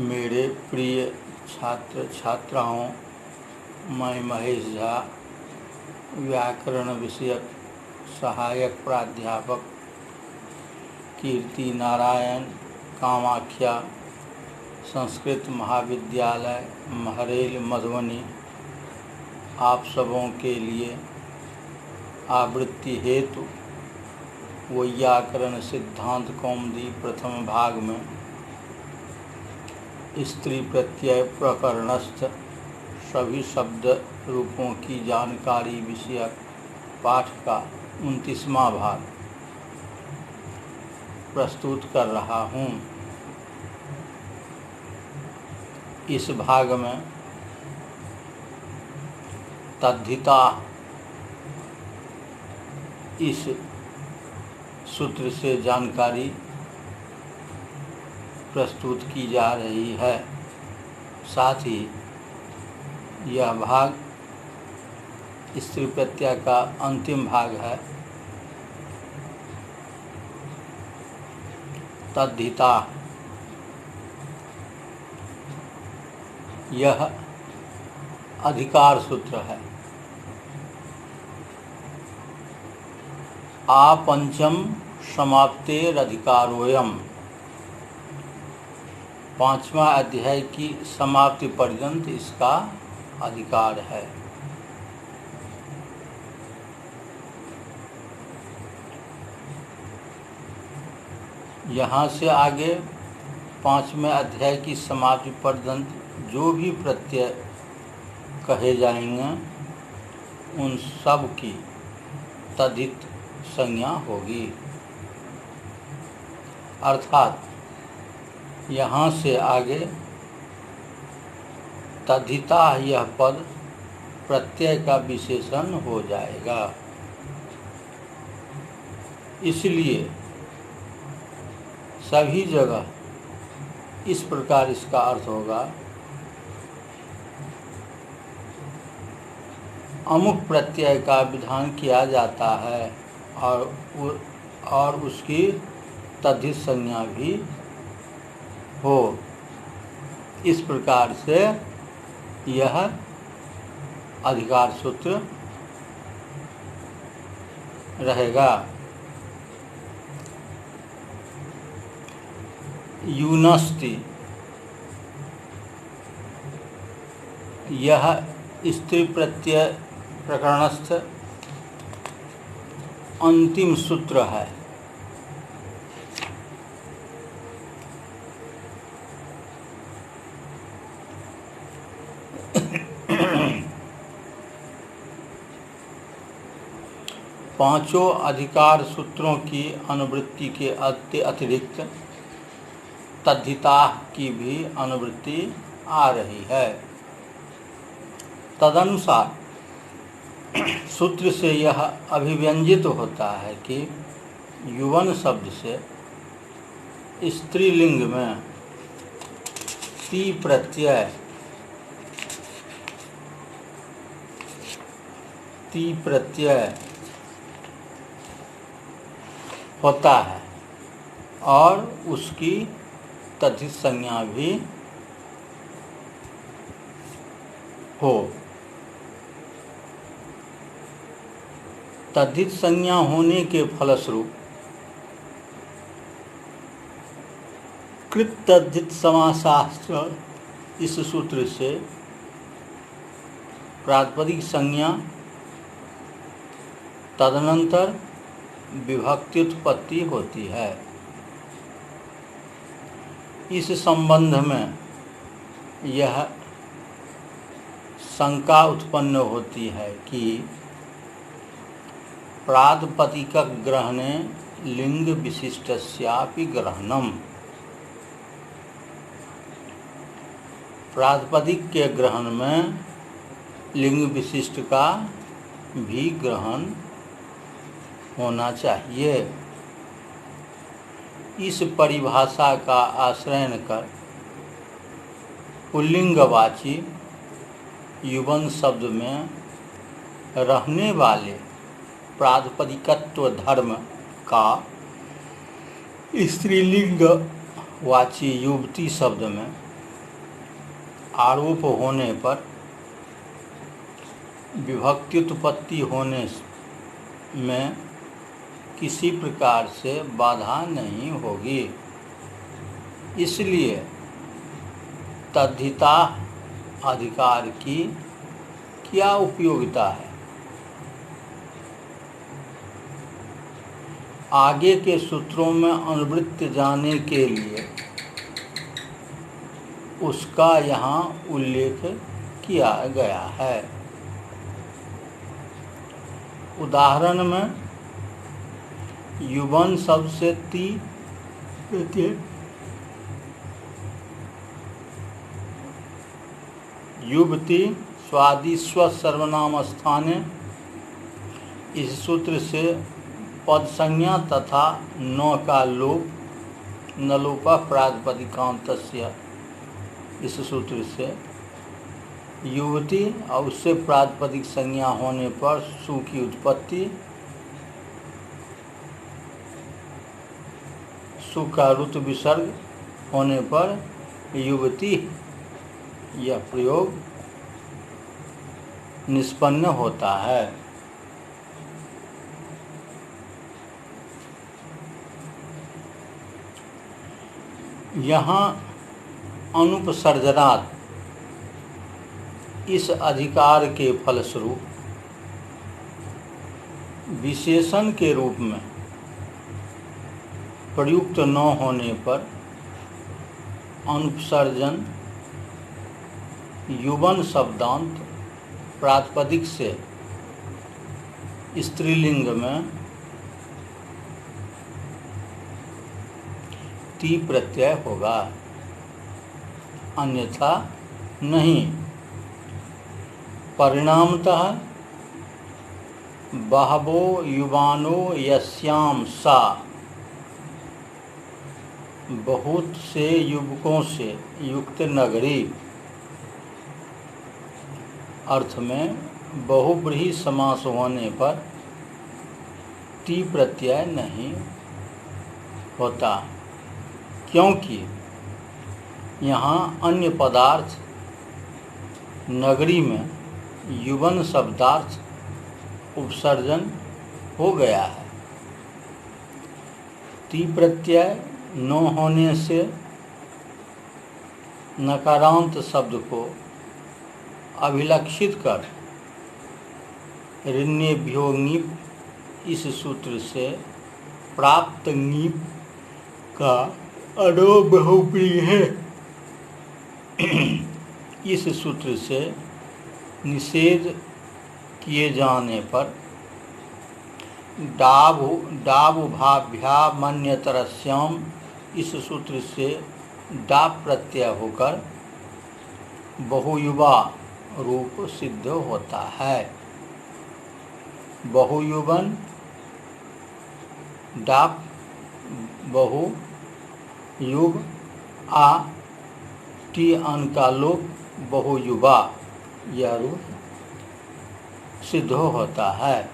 मेरे प्रिय छात्र छात्राओं, मैं महेश झा, व्याकरण विषयक सहायक प्राध्यापक, कीर्ति नारायण कामाख्या संस्कृत महाविद्यालय महरेल मधुबनी, आप सबों के लिए आवृत्ति हेतु वैयाकरण सिद्धांत कौमुदी प्रथम भाग में स्त्री प्रत्यय प्रकरणस्थ सभी शब्द रूपों की जानकारी विषयक पाठ का 29वां भाग प्रस्तुत कर रहा हूँ। इस भाग में तद्धिता इस सूत्र से जानकारी प्रस्तुत की जा रही है। साथ ही यह भाग स्त्री प्रत्यय का अंतिम भाग है। तद्धिता यह अधिकार सूत्र है। आपंचम समाप्तेरधिकारोयम, 5वां अध्याय की समाप्ति पर्यंत इसका अधिकार है। यहाँ से आगे 5वें अध्याय की समाप्ति पर्यंत जो भी प्रत्यय कहे जाएंगे उन सब की तद्धित संज्ञा होगी। अर्थात यहाँ से आगे तद्धिता यह पद प्रत्यय का विशेषण हो जाएगा। इसलिए सभी जगह इस प्रकार इसका अर्थ होगा, अमुक प्रत्यय का विधान किया जाता है और उसकी तद्धित संज्ञा भी हो। इस प्रकार से यह अधिकार सूत्र रहेगा। यूनस्ति यह स्त्री प्रत्यय प्रकरणस्थ अंतिम सूत्र है। पांचों अधिकार सूत्रों की अनुवृत्ति के अतिरिक्त तद्धिता की भी अनुवृत्ति आ रही है। तदनुसार सूत्र से यह अभिव्यंजित होता है कि युवन शब्द से स्त्रीलिंग में ती प्रत्यय होता है और उसकी तद्धित संज्ञा भी हो। तद्धित संज्ञा होने के फलस्वरूप कृत तद्धित समासास्त्र इस सूत्र से प्रातिपदिक संज्ञा तदनंतर विभक्ति उत्पत्ति होती है। इस संबंध में यह शंका उत्पन्न होती है कि प्रातिपदिक ग्रहणे लिंग विशिष्टस्यापि ग्रहणम, प्रातिपदिक के ग्रहण में लिंग विशिष्ट का भी ग्रहण होना चाहिए। इस परिभाषा का आश्रय कर पुल्लिंगवाची युवन शब्द में रहने वाले प्रातिपदिकत्व धर्म का स्त्रीलिंग वाची युवती शब्द में आरोप होने पर विभक्त्युत्पत्ति होने में किसी प्रकार से बाधा नहीं होगी। इसलिए तद्धिता अधिकार की क्या उपयोगिता है? आगे के सूत्रों में अनुवृत्त जाने के लिए उसका यहाँ उल्लेख किया गया है। उदाहरण में युवन शब्द से ती प्रत्यय, युवती स्वादिस्व सर्वनाम स्थाने, इस सूत्र से पद संज्ञा तथा न का लोप, न लोप प्रातिपदिकान्तस्य, इस सूत्र से युवती और उससे प्रातिपदिक संज्ञा होने पर सु की उत्पत्ति, सु का ऋतु विसर्ग होने पर युवती यह प्रयोग निष्पन्न होता है। यहाँ अनुपसर्जनात् इस अधिकार के फलस्वरूप विशेषण के रूप में प्रयुक्त न होने पर अनुपसर्जन युवन शब्दांत प्रातिपदिक से स्त्रीलिंग में ती प्रत्यय होगा, अन्यथा नहीं। परिणामतः बहवो युवानो यस्याम सा, बहुत से युवकों से युक्त नगरी, अर्थ में बहुब्रीहि समास होने पर ती प्रत्यय नहीं होता, क्योंकि यहाँ अन्य पदार्थ नगरी में युवन शब्दार्थ उपसर्जन हो गया है। ती प्रत्यय न होने से नकारांत शब्द को अभिलक्षित कर ऋण्येभ्यो ङीप, इस सूत्र से प्राप्त ङीप का अडो बहुप्रिय है। इस सूत्र से निषेध किए जाने पर डाभुभाभ्यामन्यतरस्याम, इस सूत्र से डाप प्रत्यय होकर बहुयुवा रूप सिद्ध होता है। बहुयुवन डाप बहु युग आ टी अन का लोप बहुयुवा, यह रूप सिद्ध होता है।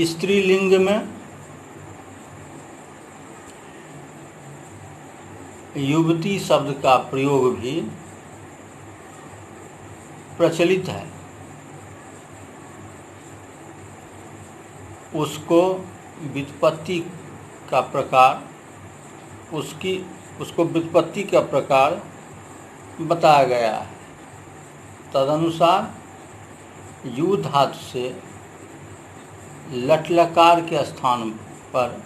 स्त्रीलिंग में युवती शब्द का प्रयोग भी प्रचलित है। उसको व्युत्पत्ति का प्रकार, उसको व्युत्पत्ति का प्रकार बताया गया है। तदनुसार यू धातु से लट लकार के स्थान पर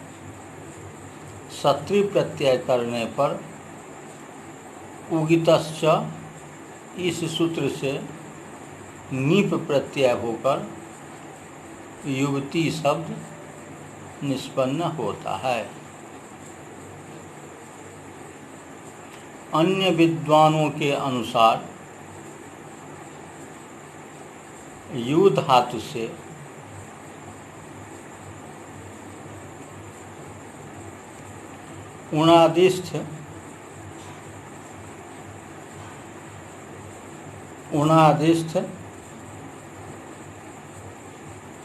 सत्री प्रत्यय करने पर उगितश्च, इस सूत्र से नीप प्रत्यय होकर युवती शब्द निष्पन्न होता है। अन्य विद्वानों के अनुसार यू धातु से उणादिष्ठ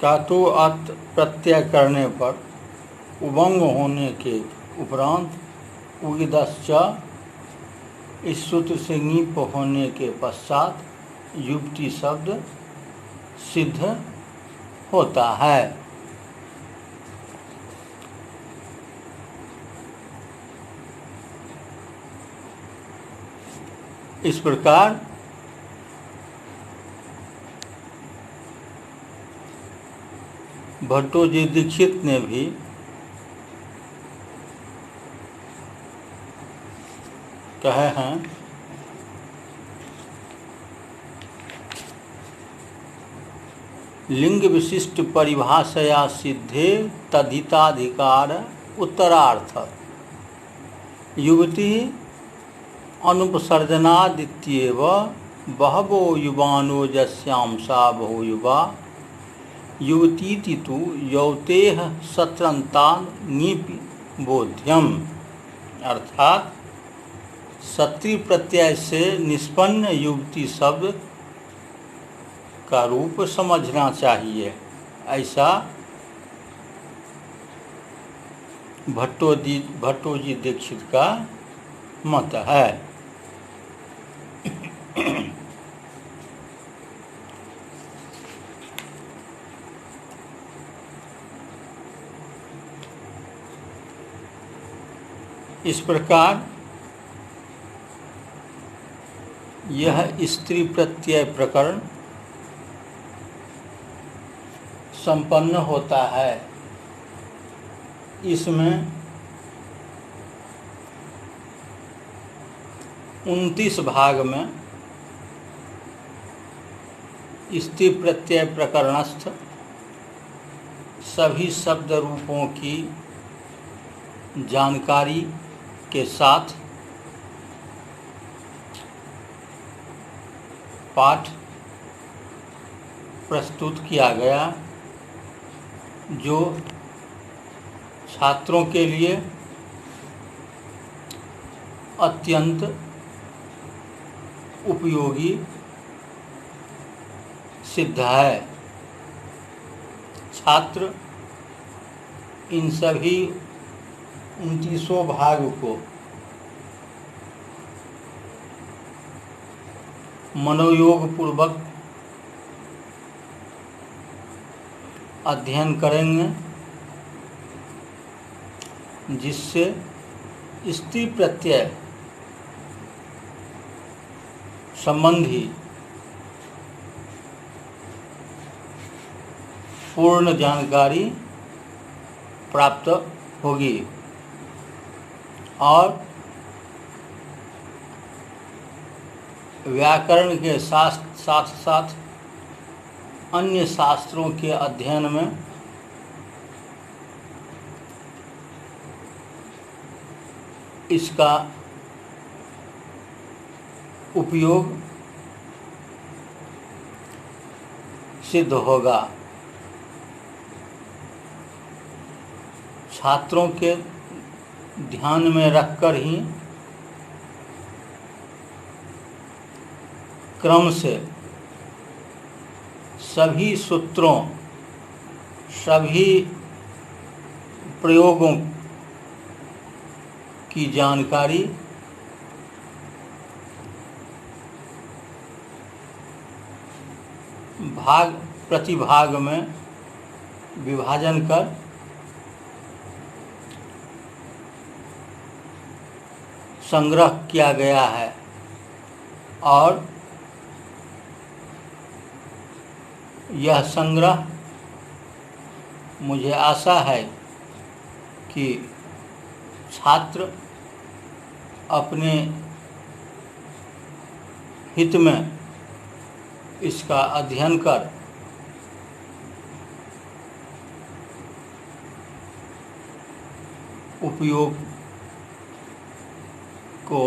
का तो अर्थ प्रत्यय करने पर उबंग होने के उपरांत उगिदश्च इस सूत्र से ङीप होने के पश्चात युवती शब्द सिद्ध होता है। इस प्रकार भट्टोजी दीक्षित ने भी कहे हैं लिंग विशिष्ट परिभाषया सिद्धे तद्धिताधिकार उत्तरार्थ युवती अनुपसर्जनादित्येव बहवो युवानो यस्यां सा बहु युवा युवतीति तु यौतेः सत्रन्तान् ङीपि बोध्यम। अर्थात सत्री प्रत्यय से निष्पन्न युवती शब्द का रूप समझना चाहिए, ऐसा भट्टोजी दीक्षित का मत है। इस प्रकार यह स्त्री प्रत्यय प्रकरण संपन्न होता है। इसमें 29 भाग में स्त्री प्रत्यय प्रकरणस्थ सभी शब्द रूपों की जानकारी के साथ पाठ प्रस्तुत किया गया, जो छात्रों के लिए अत्यंत उपयोगी सिद्ध है। छात्र इन सभी 29 भाग को मनोयोग पूर्वक अध्ययन करेंगे, जिससे स्त्री प्रत्यय संबंधी पूर्ण जानकारी प्राप्त होगी और व्याकरण के साथ साथ अन्य शास्त्रों के अध्ययन में इसका उपयोग सिद्ध होगा। छात्रों के ध्यान में रखकर ही क्रम से सभी सूत्रों, सभी प्रयोगों की जानकारी भाग प्रतिभाग में विभाजन कर संग्रह किया गया है और यह संग्रह मुझे आशा है कि छात्र अपने हित में इसका अध्ययन कर उपयोग को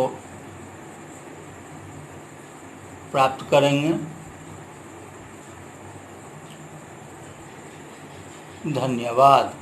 प्राप्त करेंगे। धन्यवाद।